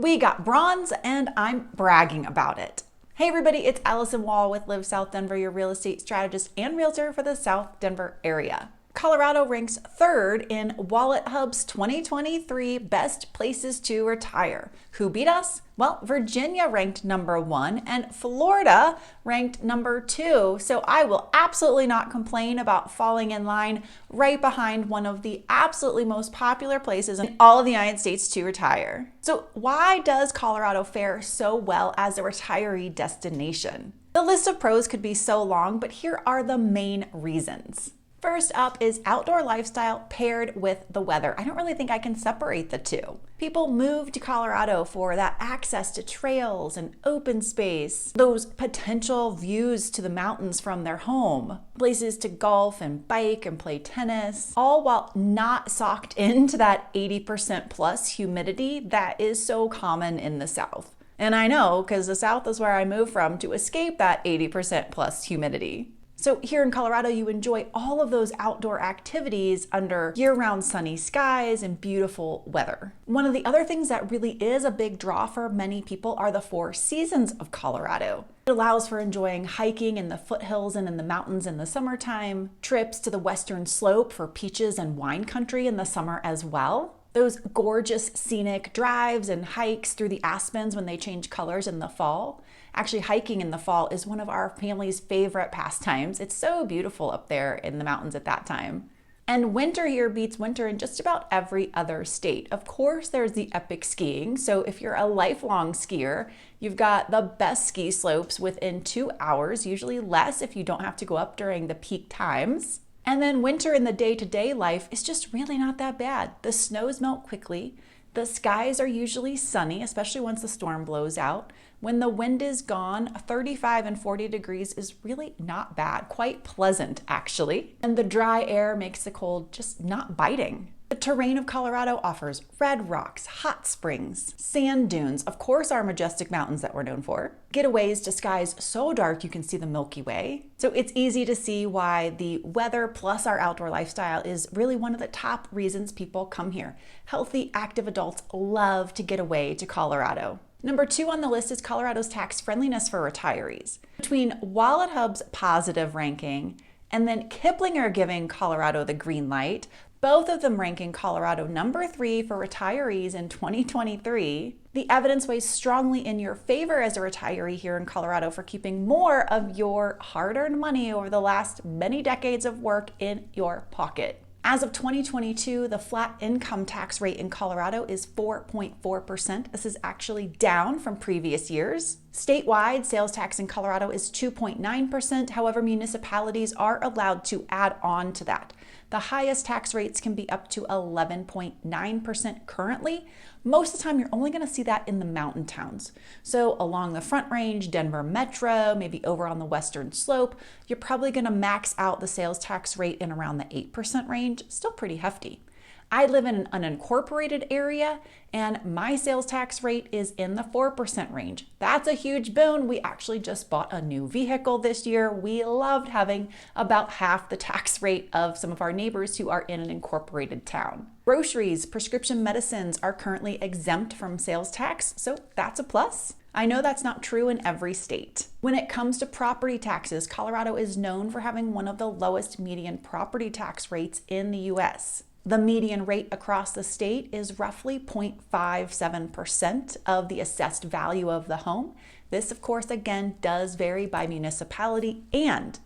We got bronze and I'm bragging about it. Hey everybody, it's Alyson Wahl with Live South Denver, your real estate strategist and realtor for the South Denver area. Colorado ranks third in Wallethub's 2023 Best Places to Retire. Who beat us? Well, Virginia ranked number 1 and Florida ranked number 2. So I will absolutely not complain about falling in line right behind one of the absolutely most popular places in all of the United States to retire. So why does Colorado fare so well as a retiree destination? The list of pros could be so long, but here are the main reasons. First up is outdoor lifestyle paired with the weather. I don't really think I can separate the two. People move to Colorado for that access to trails and open space, those potential views to the mountains from their home, places to golf and bike and play tennis, all while not socked into that 80% plus humidity that is so common in the South. And I know, because the South is where I moved from to escape that 80% plus humidity. So here in Colorado, you enjoy all of those outdoor activities under year-round sunny skies and beautiful weather. One of the other things that really is a big draw for many people are the 4 seasons of Colorado. It allows for enjoying hiking in the foothills and in the mountains in the summertime, trips to the western slope for peaches and wine country in the summer as well. Those gorgeous scenic drives and hikes through the aspens when they change colors in the fall. Actually, hiking in the fall is one of our family's favorite pastimes. It's so beautiful up there in the mountains at that time. And winter here beats winter in just about every other state. Of course, there's the epic skiing. So if you're a lifelong skier, you've got the best ski slopes within 2 hours, usually less if you don't have to go up during the peak times. And then winter in the day-to-day life is just really not that bad. The snows melt quickly. The skies are usually sunny, especially once the storm blows out. When the wind is gone, 35 and 40 degrees is really not bad, quite pleasant actually. And the dry air makes the cold just not biting. The terrain of Colorado offers red rocks, hot springs, sand dunes, of course our majestic mountains that we're known for, getaways to skies so dark you can see the Milky Way. So it's easy to see why the weather plus our outdoor lifestyle is really one of the top reasons people come here. Healthy, active adults love to get away to Colorado. Number 2 on the list is Colorado's tax friendliness for retirees. Between Wallethub's positive ranking and then Kiplinger giving Colorado the green light, both of them ranking Colorado number 3 for retirees in 2023, the evidence weighs strongly in your favor as a retiree here in Colorado for keeping more of your hard-earned money over the last many decades of work in your pocket. As of 2022, the flat income tax rate in Colorado is 4.4%. This is actually down from previous years. Statewide, sales tax in Colorado is 2.9%. However, municipalities are allowed to add on to that. The highest tax rates can be up to 11.9% currently. Most of the time, you're only going to see that in the mountain towns. So along the Front Range, Denver Metro, maybe over on the western slope, you're probably going to max out the sales tax rate in around the 8% range. Still pretty hefty. I live in an unincorporated area and my sales tax rate is in the 4% range. That's a huge boon. We actually just bought a new vehicle this year. We loved having about half the tax rate of some of our neighbors who are in an incorporated town. Groceries, prescription medicines are currently exempt from sales tax, so that's a plus. I know that's not true in every state. When it comes to property taxes, Colorado is known for having one of the lowest median property tax rates in the US. The median rate across the state is roughly 0.57% of the assessed value of the home. This, of course, again, does vary by municipality. And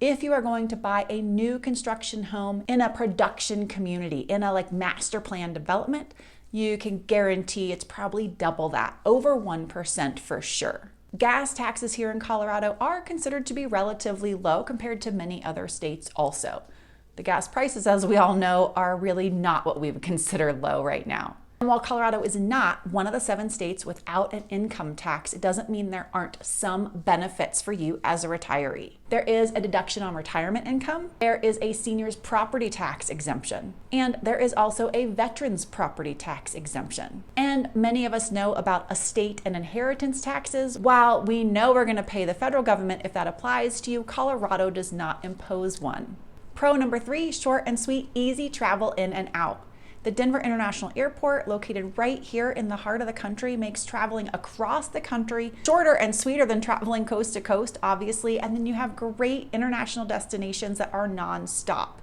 if you are going to buy a new construction home in a production community, in a master plan development, you can guarantee it's probably double that, over 1% for sure. Gas taxes here in Colorado are considered to be relatively low compared to many other states also. The gas prices, as we all know, are really not what we would consider low right now. And while Colorado is not one of the 7 states without an income tax, it doesn't mean there aren't some benefits for you as a retiree. There is a deduction on retirement income, there is a senior's property tax exemption, and there is also a veteran's property tax exemption. And many of us know about estate and inheritance taxes. While we know we're going to pay the federal government if that applies to you, Colorado does not impose one. Pro number 3, short and sweet, easy travel in and out. The Denver International Airport, located right here in the heart of the country, makes traveling across the country shorter and sweeter than traveling coast to coast, obviously. And then you have great international destinations that are nonstop.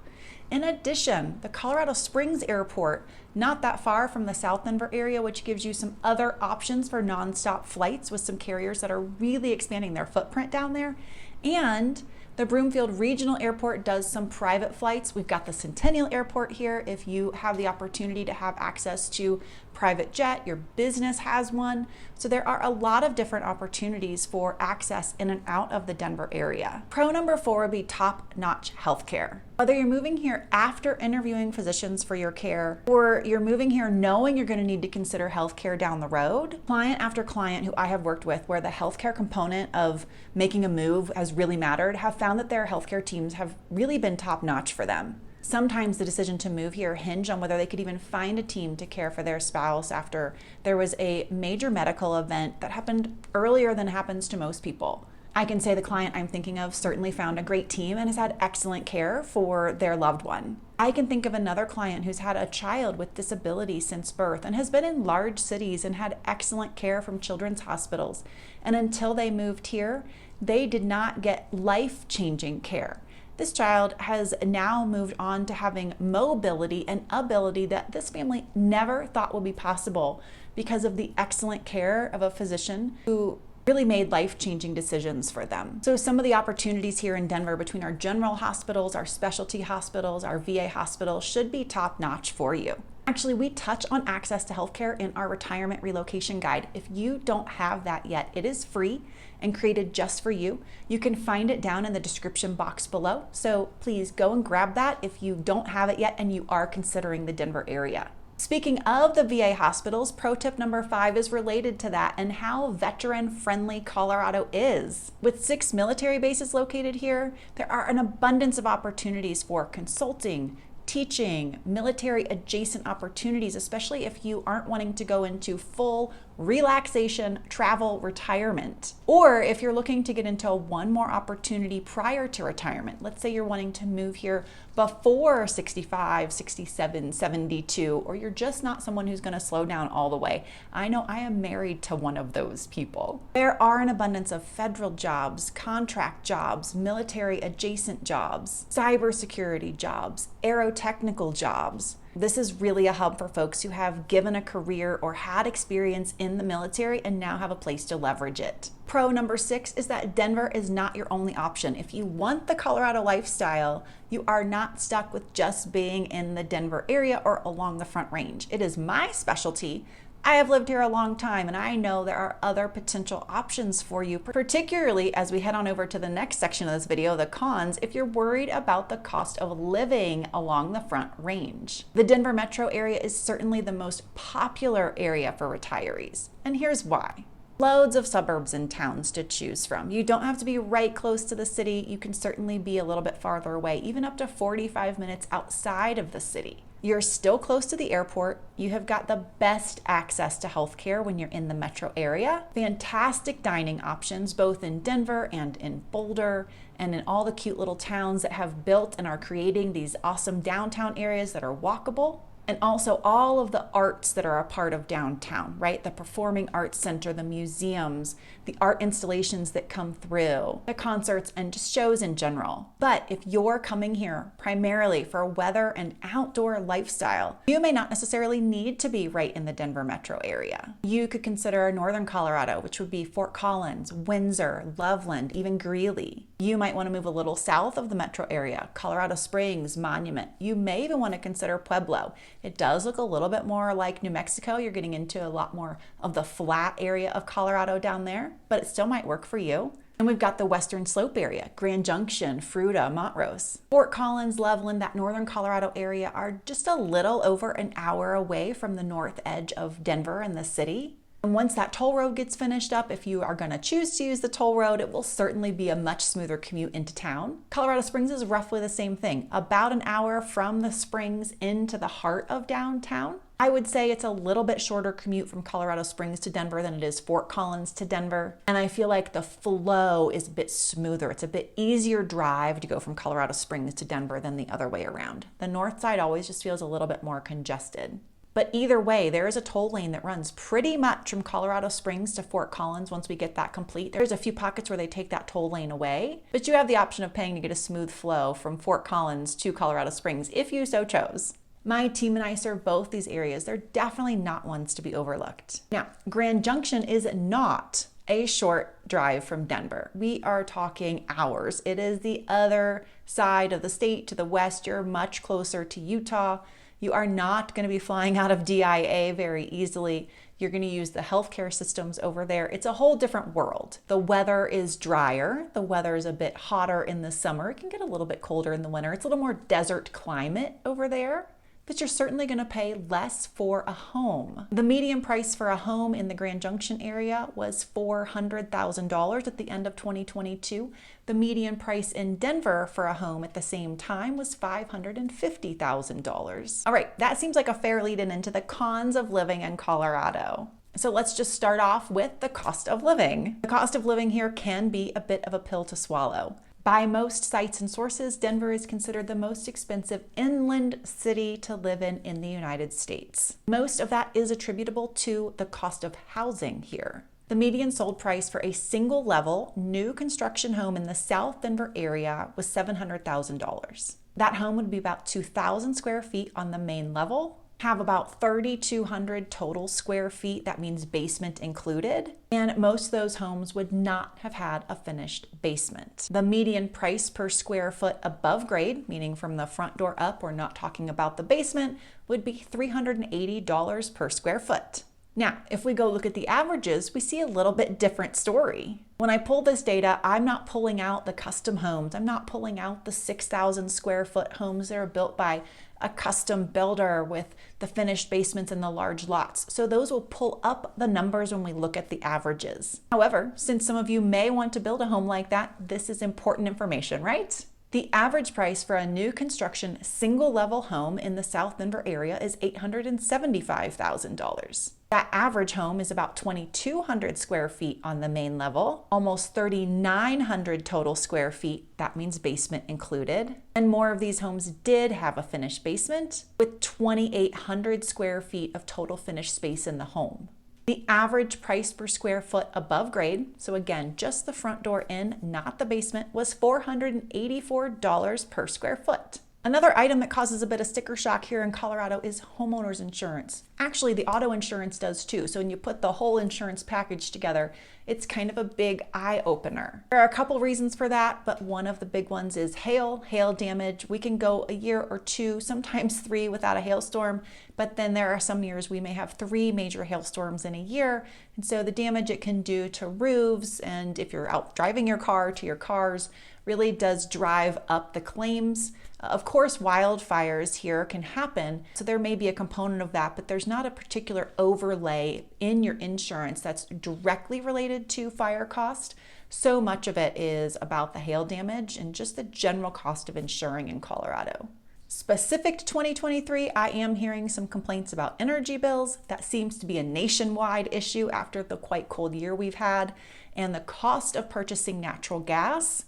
In addition, the Colorado Springs Airport, not that far from the South Denver area, which gives you some other options for nonstop flights with some carriers that are really expanding their footprint down there. And the Broomfield Regional Airport does some private flights. We've got the Centennial Airport here. If you have the opportunity to have access to private jet, your business has one. So there are a lot of different opportunities for access in and out of the Denver area. Pro number 4 would be top-notch healthcare. Whether you're moving here after interviewing physicians for your care, or you're moving here knowing you're going to need to consider healthcare down the road, client after client who I have worked with where the healthcare component of making a move has really mattered have found that their healthcare teams have really been top-notch for them. Sometimes the decision to move here hinge on whether they could even find a team to care for their spouse after there was a major medical event that happened earlier than happens to most people. I can say the client I'm thinking of certainly found a great team and has had excellent care for their loved one. I can think of another client who's had a child with disability since birth and has been in large cities and had excellent care from children's hospitals. And until they moved here, they did not get life-changing care. This child has now moved on to having mobility and ability that this family never thought would be possible because of the excellent care of a physician who really made life-changing decisions for them. So some of the opportunities here in Denver between our general hospitals, our specialty hospitals, our VA hospitals should be top-notch for you. Actually, we touch on access to healthcare in our retirement relocation guide. If you don't have that yet, it is free and created just for you. You can find it down in the description box below. So please go and grab that if you don't have it yet and you are considering the Denver area. Speaking of the VA hospitals, pro tip number 5 is related to that and how veteran-friendly Colorado is. With 6 military bases located here, there are an abundance of opportunities for consulting, teaching, military adjacent opportunities, especially if you aren't wanting to go into full relaxation, travel, retirement. Or if you're looking to get into one more opportunity prior to retirement. Let's say you're wanting to move here before 65, 67, 72, or you're just not someone who's going to slow down all the way. I know I am married to one of those people. There are an abundance of federal jobs, contract jobs, military adjacent jobs, cybersecurity jobs, aerotechnical jobs. This is really a hub for folks who have given a career or had experience in the military and now have a place to leverage it. Pro number 6 is that Denver is not your only option. If you want the Colorado lifestyle, you are not stuck with just being in the Denver area or along the Front Range. It is my specialty. I have lived here a long time and I know there are other potential options for you, particularly as we head on over to the next section of this video, the cons, if you're worried about the cost of living along the Front Range. The Denver metro area is certainly the most popular area for retirees, and here's why. Loads of suburbs and towns to choose from. You don't have to be right close to the city. You can certainly be a little bit farther away, even up to 45 minutes outside of the city. You're still close to the airport. You have got the best access to healthcare when you're in the metro area. Fantastic dining options, both in Denver and in Boulder and in all the cute little towns that have built and are creating these awesome downtown areas that are walkable. And also all of the arts that are a part of downtown, right? The Performing Arts Center, the museums, the art installations that come through, the concerts, and just shows in general. But if you're coming here primarily for a weather and outdoor lifestyle, you may not necessarily need to be right in the Denver metro area. You could consider northern Colorado, which would be Fort Collins, Windsor, Loveland, even Greeley. You might want to move a little south of the metro area, Colorado Springs, Monument. You may even want to consider Pueblo. It does look a little bit more like New Mexico. You're getting into a lot more of the flat area of Colorado down there, but it still might work for you. And we've got the Western Slope area, Grand Junction, Fruita, Montrose. Fort Collins, Loveland, that northern Colorado area are just a little over an hour away from the north edge of Denver and the city. And once that toll road gets finished up, if you are going to choose to use the toll road, it will certainly be a much smoother commute into town. Colorado Springs is roughly the same thing, about an hour from the Springs into the heart of downtown. I would say it's a little bit shorter commute from Colorado Springs to Denver than it is Fort Collins to Denver. And I feel like the flow is a bit smoother. It's a bit easier drive to go from Colorado Springs to Denver than the other way around. The north side always just feels a little bit more congested. But either way, there is a toll lane that runs pretty much from Colorado Springs to Fort Collins once we get that complete. There's a few pockets where they take that toll lane away, but you have the option of paying to get a smooth flow from Fort Collins to Colorado Springs if you so chose. My team and I serve both these areas. They're definitely not ones to be overlooked. Now, Grand Junction is not a short drive from Denver. We are talking hours. It is the other side of the state to the west. You're much closer to Utah. You are not going to be flying out of DIA very easily. You're going to use the healthcare systems over there. It's a whole different world. The weather is drier. The weather is a bit hotter in the summer. It can get a little bit colder in the winter. It's a little more desert climate over there, but you're certainly going to pay less for a home. The median price for a home in the Grand Junction area was $400,000 at the end of 2022. The median price in Denver for a home at the same time was $550,000. All right, that seems like a fair lead-in into the cons of living in Colorado. So let's just start off with the cost of living. The cost of living here can be a bit of a pill to swallow. By most sites and sources, Denver is considered the most expensive inland city to live in the United States. Most of that is attributable to the cost of housing here. The median sold price for a single level new construction home in the South Denver area was $700,000. That home would be about 2,000 square feet on the main level, have about 3,200 total square feet, that means basement included, and most of those homes would not have had a finished basement. The median price per square foot above grade, meaning from the front door up, we're not talking about the basement, would be $380 per square foot. Now, if we go look at the averages, we see a little bit different story. When I pull this data, I'm not pulling out the custom homes. I'm not pulling out the 6,000 square foot homes that are built by a custom builder with the finished basements and the large lots. So those will pull up the numbers when we look at the averages. However, since some of you may want to build a home like that, this is important information, right? The average price for a new construction single level home in the South Denver area is $875,000. That average home is about 2,200 square feet on the main level, almost 3,900 total square feet, that means basement included. And more of these homes did have a finished basement, with 2,800 square feet of total finished space in the home. The average price per square foot above grade, so again, just the front door in, not the basement, was $484 per square foot. Another item that causes a bit of sticker shock here in Colorado is homeowners insurance. Actually, the auto insurance does too. So when you put the whole insurance package together, it's kind of a big eye opener. There are a couple reasons for that, but one of the big ones is hail damage. We can go a year or two, sometimes 3 without a hailstorm, but then there are some years we may have 3 major hailstorms in a year. And so the damage it can do to roofs, and if you're out driving your car, to your cars, really does drive up the claims. Of course, wildfires here can happen, so there may be a component of that, but there's not a particular overlay in your insurance that's directly related to fire cost. So much of it is about the hail damage and just the general cost of insuring in Colorado. Specific to 2023, I am hearing some complaints about energy bills. That seems to be a nationwide issue after the quite cold year we've had, and the cost of purchasing natural gas.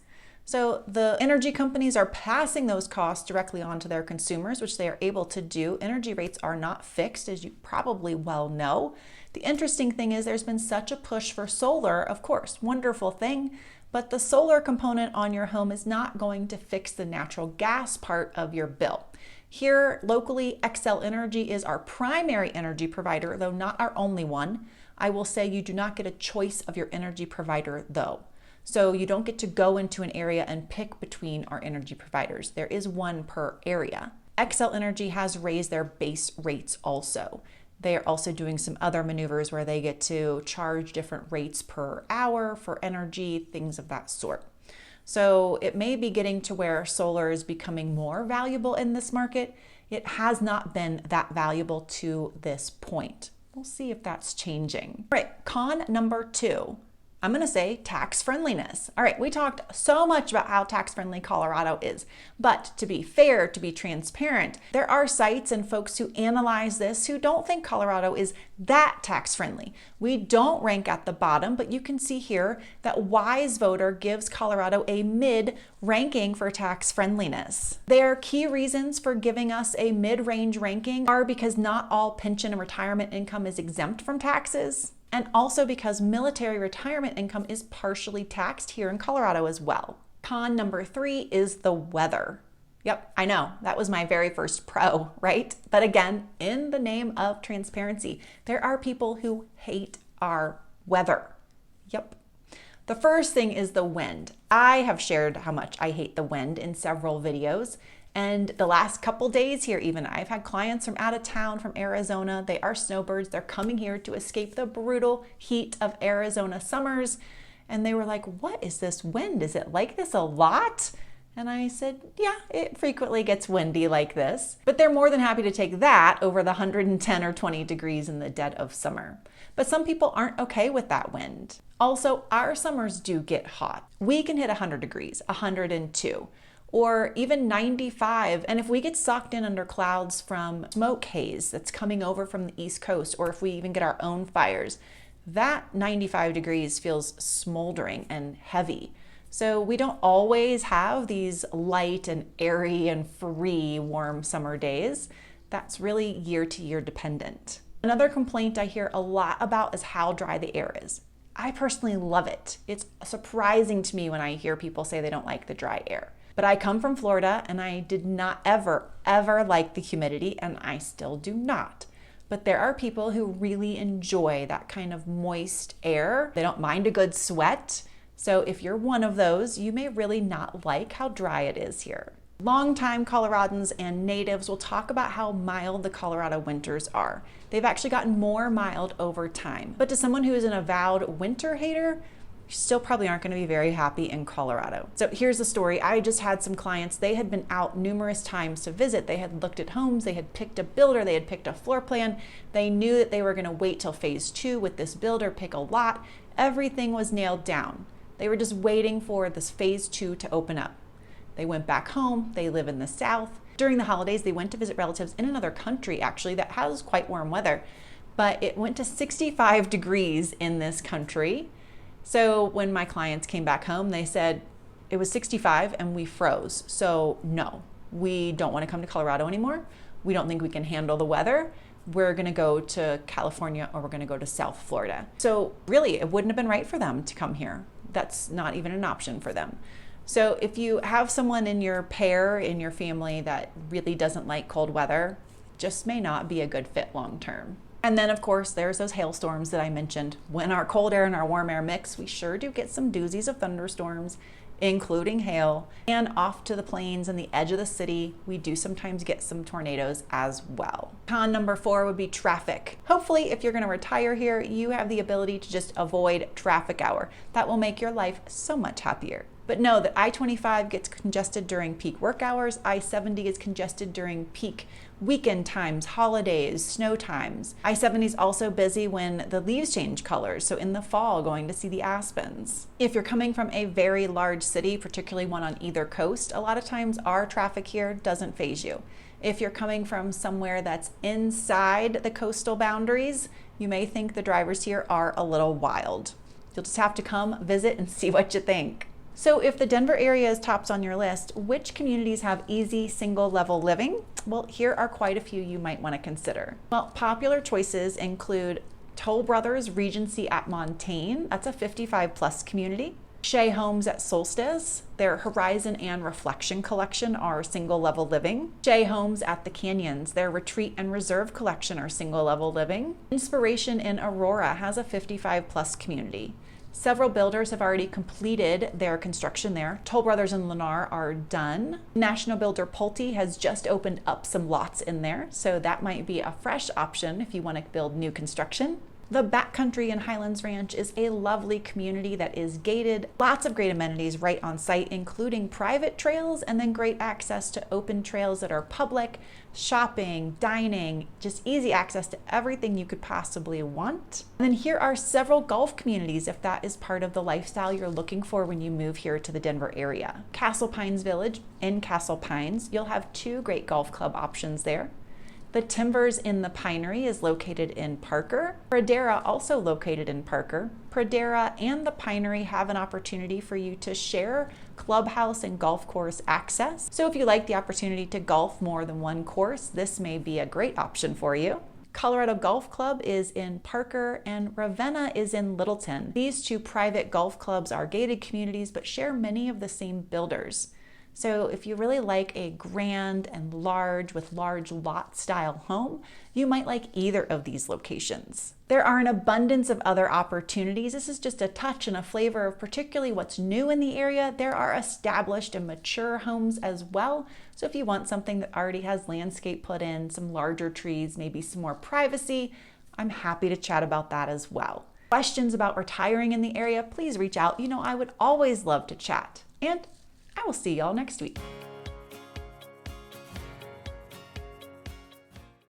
So the energy companies are passing those costs directly on to their consumers, which they are able to do. Energy rates are not fixed, as you probably well know. The interesting thing is there's been such a push for solar, of course, wonderful thing, but the solar component on your home is not going to fix the natural gas part of your bill. Here locally, Xcel Energy is our primary energy provider, though not our only one. I will say you do not get a choice of your energy provider though. So you don't get to go into an area and pick between our energy providers. There is one per area. Xcel Energy has raised their base rates also. They are also doing some other maneuvers where they get to charge different rates per hour for energy, things of that sort. So it may be getting to where solar is becoming more valuable in this market. It has not been that valuable to this point. We'll see if that's changing. All right, con number 2. I'm going to say tax friendliness. All right, we talked so much about how tax friendly Colorado is, but to be fair, to be transparent, there are sites and folks who analyze this who don't think Colorado is that tax friendly. We don't rank at the bottom, but you can see here that Wise Voter gives Colorado a mid ranking for tax friendliness. Their key reasons for giving us a mid-range ranking are because not all pension and retirement income is exempt from taxes, and also because military retirement income is partially taxed here in Colorado as well. Con number 3 is the weather. Yep, I know, that was my very first pro, right? But again, in the name of transparency, there are people who hate our weather. Yep. The first thing is the wind. I have shared how much I hate the wind in several videos. And the last couple days here even, I've had clients from out of town, from Arizona. They are snowbirds. They're coming here to escape the brutal heat of Arizona summers. And they were like, what is this wind? Is it like this a lot? And I said, yeah, it frequently gets windy like this. But they're more than happy to take that over the 110 or 20 degrees in the dead of summer. But some people aren't okay with that wind. Also, our summers do get hot. We can hit 100 degrees, 102. Or even 95. And if we get sucked in under clouds from smoke haze that's coming over from the East Coast, or if we even get our own fires, that 95 degrees feels smoldering and heavy. So we don't always have these light and airy and free warm summer days. That's really year to year dependent. Another complaint I hear a lot about is how dry the air is. I personally love it. It's surprising to me when I hear people say they don't like the dry air. But I come from Florida and I did not ever like the humidity, and I still do not. But there are people who really enjoy that kind of moist air. They don't mind a good sweat. So if you're one of those, you may really not like how dry it is here. Longtime Coloradans and natives will talk about how mild the Colorado winters are. They've actually gotten more mild over time. But to someone who is an avowed winter hater, you still probably aren't going to be very happy in Colorado. So here's the story. I just had some clients, they had been out numerous times to visit. They had looked at homes, they had picked a builder, they had picked a floor plan. They knew that they were going to wait till phase 2 with this builder, pick a lot. Everything was nailed down. They were just waiting for this phase 2 to open up. They went back home, they live in the South. During the holidays, they went to visit relatives in another country actually that has quite warm weather, but it went to 65 degrees in this country. So when my clients came back home, they said it was 65 and we froze. So no, we don't want to come to Colorado anymore. We don't think we can handle the weather. We're going to go to California, or we're going to go to South Florida. So really, it wouldn't have been right for them to come here. That's not even an option for them. So if you have someone in your pair, in your family that really doesn't like cold weather, just may not be a good fit long term. And then of course, there's those hailstorms that I mentioned. When our cold air and our warm air mix, we sure do get some doozies of thunderstorms, including hail. And off to the plains and the edge of the city, we do sometimes get some tornadoes as well. Con number 4 would be traffic. Hopefully, if you're going to retire here, you have the ability to just avoid traffic hour. That will make your life so much happier. But know that I-25 gets congested during peak work hours. I-70 is congested during peak weekend times, holidays, snow times. I-70 is also busy when the leaves change colors, so in the fall, going to see the aspens. If you're coming from a very large city, particularly one on either coast, a lot of times our traffic here doesn't faze you. If you're coming from somewhere that's inside the coastal boundaries, you may think the drivers here are a little wild. You'll just have to come visit and see what you think. So if the Denver area is tops on your list, which communities have easy single level living? Well, here are quite a few you might want to consider. Well, popular choices include Toll Brothers Regency at Montaigne. That's a 55 plus community. Shea Homes at Solstice. Their Horizon and Reflection collection are single level living. Shea Homes at the Canyons. Their Retreat and Reserve collection are single level living. Inspiration in Aurora has a 55 plus community. Several builders have already completed their construction there. Toll Brothers and Lennar are done. National builder Pulte has just opened up some lots in there, so that might be a fresh option if you want to build new construction. The Backcountry in Highlands Ranch is a lovely community that is gated, lots of great amenities right on site, including private trails and then great access to open trails that are public, shopping, dining, just easy access to everything you could possibly want. And then here are several golf communities if that is part of the lifestyle you're looking for when you move here to the Denver area. Castle Pines Village in Castle Pines, you'll have 2 great golf club options there. The Timbers in the Pinery is located in Parker. Pradera, also located in Parker. Pradera and the Pinery have an opportunity for you to share clubhouse and golf course access. So if you like the opportunity to golf more than one course, this may be a great option for you. Colorado Golf Club is in Parker and Ravenna is in Littleton. These 2 private golf clubs are gated communities but share many of the same builders. So if you really like a grand and large with large lot style home, you might like either of these locations. There are an abundance of other opportunities. This is just a touch and a flavor of particularly what's new in the area. There are established and mature homes as well. So if you want something that already has landscape put in, some larger trees, maybe some more privacy, I'm happy to chat about that as well. Questions about retiring in the area, please reach out. You know, I would always love to chat. And I will see y'all next week.